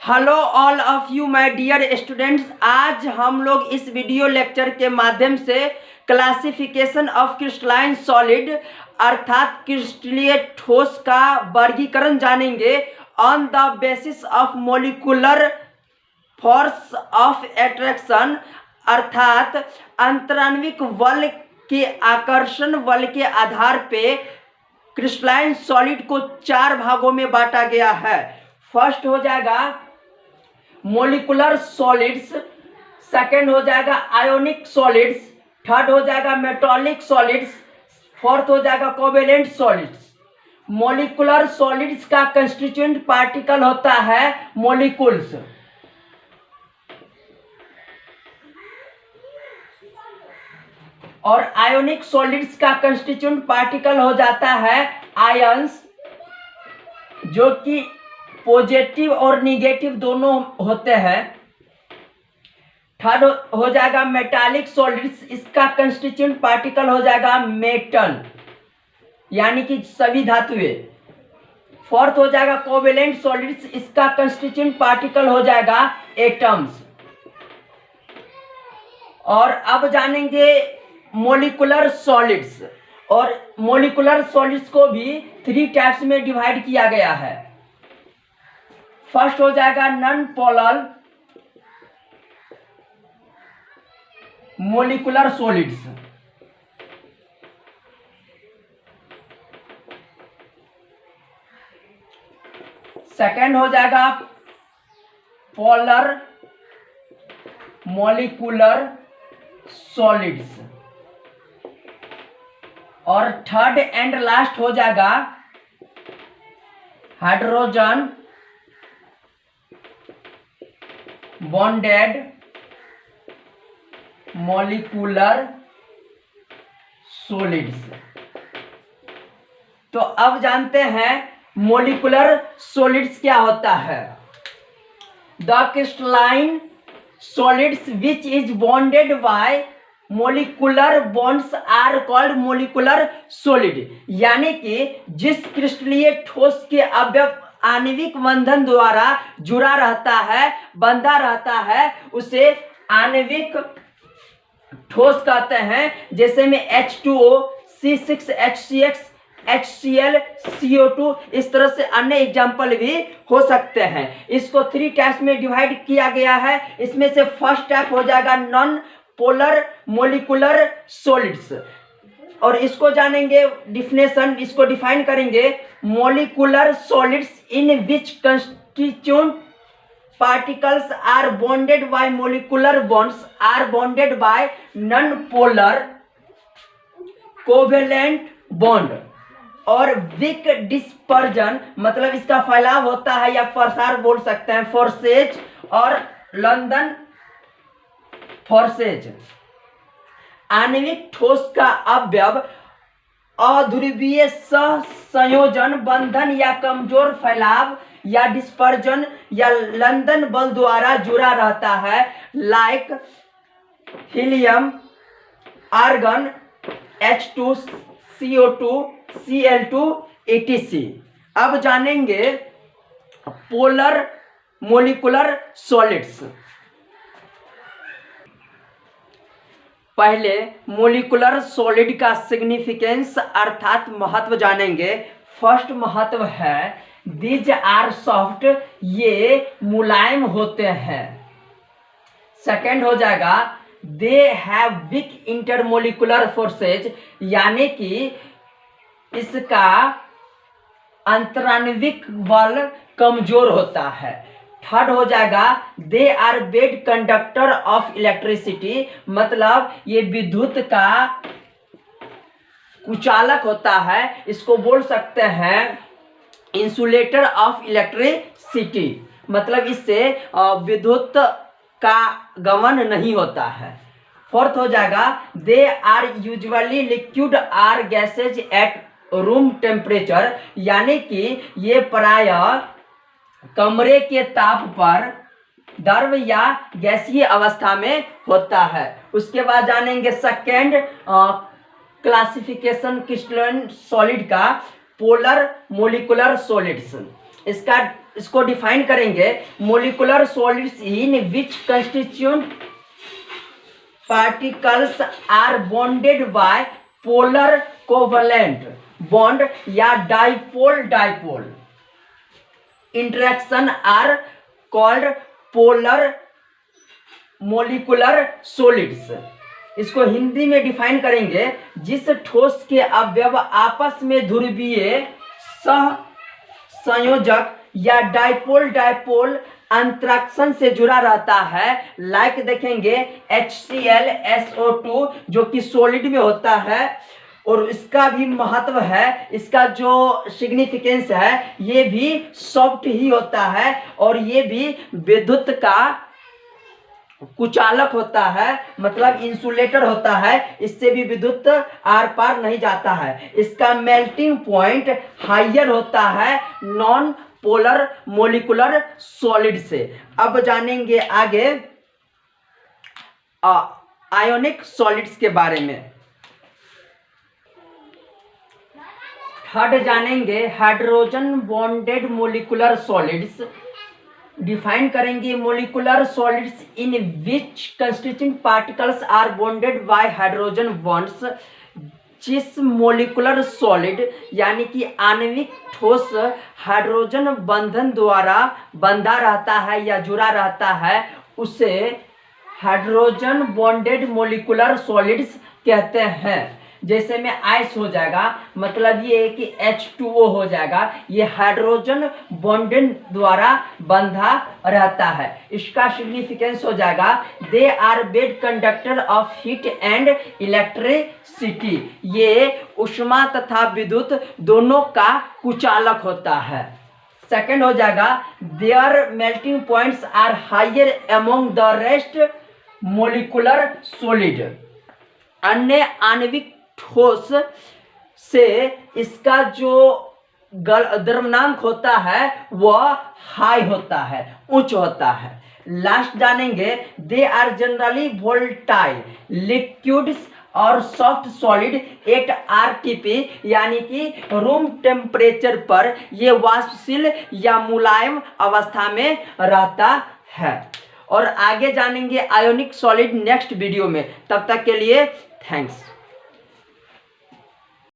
Hello all of you my dear students. आज हम लोग इस वीडियो लेक्चर के माध्यम से क्लासिफिकेशन ऑफ क्रिस्टलाइन सॉलिड अर्थात क्रिस्टलीय ठोस का वर्गीकरण जानेंगे on the basis of molecular force of attraction अर्थात अंतराण्विक बल के आकर्षण बल के आधार पे क्रिस्टलाइन सॉलिड को 4 भागों में बांटा गया है। फर्स्ट हो जाएगा मोलिकुलर सॉलिड्स, सेकंड हो जाएगा आयोनिक सॉलिड्स, थर्ड हो जाएगा मेटालिक सॉलिड्स, फोर्थ हो जाएगा कोवेलेंट सॉलिड्स। मोलिकुलर सॉलिड्स का कंस्टिट्यूएंट पार्टिकल होता है मोलिकुल्स, और आयोनिक सॉलिड्स का कंस्टिट्यूएंट पार्टिकल हो जाता है आयंस, जो कि पॉजिटिव और निगेटिव दोनों होते हैं। थर्ड हो जाएगा मेटालिक सॉलिड्स, इसका कंस्टिट्यूएंट पार्टिकल हो जाएगा मेटल यानी कि सभी धातुएं। फोर्थ हो जाएगा कोवेलेंट सॉलिड्स, इसका कंस्टिट्यूएंट पार्टिकल हो जाएगा एटम्स। और अब जानेंगे मोलिकुलर सॉलिड्स, और मोलिकुलर सॉलिड्स को भी 3 टाइप्स में डिवाइड किया गया है। फर्स्ट हो जाएगा non polar molecular solids, second हो जाएगा पोलर मोलिकुलर सॉलिड्स, और थर्ड एंड लास्ट हो जाएगा हाइड्रोजन बॉन्डेड मोलिकुलर सॉलिड्स। तो अब जानते हैं मोलिकुलर सॉलिड्स क्या होता है। The crystalline solids which is bonded by molecular bonds are called molecular solid, यानी कि जिस क्रिस्टलीय ठोस के अवयव आणविक बंधन द्वारा जुड़ा रहता है, बंधा रहता है, उसे आणविक ठोस कहते हैं। जैसे में H2O, C6H6, HCl, CO2, इस तरह से अन्य एग्जाम्पल भी हो सकते हैं। इसको 3 टाइप्स में डिवाइड किया गया है। इसमें से फर्स्ट टाइप हो जाएगा नॉन पोलर मोलिकुलर सॉलिड्स, और इसको जानेंगे डिफिनेशन, इसको डिफाइन करेंगे। Molecular solids in which constituent particles are bonded by molecular bonds are bonded by non polar covalent bond और वीक डिस्पर्जन, मतलब इसका फैलाव होता है या प्रसार बोल सकते हैं, फोर्सेज और लंदन फोर्सेज। आणविक ठोस का अवयव अध्रुवीय सहसंयोजन, बंधन या कमजोर फैलाव या डिस्पर्जन या लंदन बल द्वारा जुड़ा रहता है, like helium, argon, H2, CO2, Cl2, etc. अब जानेंगे पोलर मोलिकुलर सॉलिड्स। पहले मोलिकुलर सॉलिड का सिग्निफिकेंस अर्थात महत्व जानेंगे। फर्स्ट महत्व है दीज आर सॉफ्ट, ये मुलायम होते हैं। सेकंड हो जाएगा they have week intermolecular forces, यानी कि इसका अंतराण्विक बल कमजोर होता है। थर्ड हो जाएगा they are bad conductor of electricity, मतलब ये विद्युत का कुचालक होता है, इसको बोल सकते हैं इंसुलेटर ऑफ इलेक्ट्रिसिटी, मतलब इससे विद्युत का गमन नहीं होता है। फोर्थ हो जाएगा they are usually liquid or gases at room temperature, यानी कि ये प्रायः कमरे के ताप पर द्रव या गैसीय अवस्था में होता है। उसके बाद जानेंगे सेकेंड क्लासिफिकेशन क्रिस्टलाइन सॉलिड का, पोलर मोलिकुलर सॉलिड्स। इसका इसको डिफाइन करेंगे, molecular solids in which constituent particles are bonded by polar covalent bond या dipole dipole interaction are called polar molecular solids. इसको हिंदी में डिफाइन करेंगे, जिस ठोस के अवयव आपस में ध्रुवीय सह संयोजक या डाइपोल डाइपोल अंतराक्शन से जुड़ा रहता है। लाइक देखेंगे HCl SO2 जो कि सॉलिड में होता है, और इसका भी महत्व है, इसका जो सिग्निफिकेंस है, ये भी सॉफ्ट ही होता है और ये भी विद्युत का कुचालक होता है, मतलब इंसुलेटर होता है, इससे भी विद्युत आर पार नहीं जाता है। इसका मेल्टिंग पॉइंट हायर होता है नॉन पोलर मोलिकुलर सॉलिड से। अब जानेंगे आगे आयोनिक सॉलिड्स के बारे में। थर्ड जानेंगे hydrogen bonded molecular solids. Define करेंगे molecular solids in which constituent particles are bonded by hydrogen bonds. जिस मोलिकुलर सॉलिड यानी कि आणविक ठोस हाइड्रोजन बंधन द्वारा बंधा रहता है या जुड़ा रहता है, उसे हाइड्रोजन बॉन्डेड मोलिकुलर सॉलिड्स कहते हैं। जैसे में आइस हो जाएगा, मतलब ये है कि H2O हो जाएगा, ये हाइड्रोजन बॉन्डेड द्वारा बंधा रहता है। इसका सिग्निफिकेंस हो जाएगा they are bad conductor of heat and electricity. ये ऊष्मा तथा विद्युत दोनों का कुचालक होता है। सेकंड हो जाएगा their melting points are higher among the rest molecular solid. अन्य आणविक ठोस से इसका जो द्रव्यमानांक होता है वह हाई होता है, उच्च होता है। लास्ट जानेंगे they are generally volatile liquids और सॉफ्ट सॉलिड एट RTP यानी कि रूम टेम्परेचर पर ये वाष्पशील या मुलायम अवस्था में रहता है। और आगे जानेंगे आयोनिक सॉलिड नेक्स्ट वीडियो में। तब तक के लिए थैंक्स।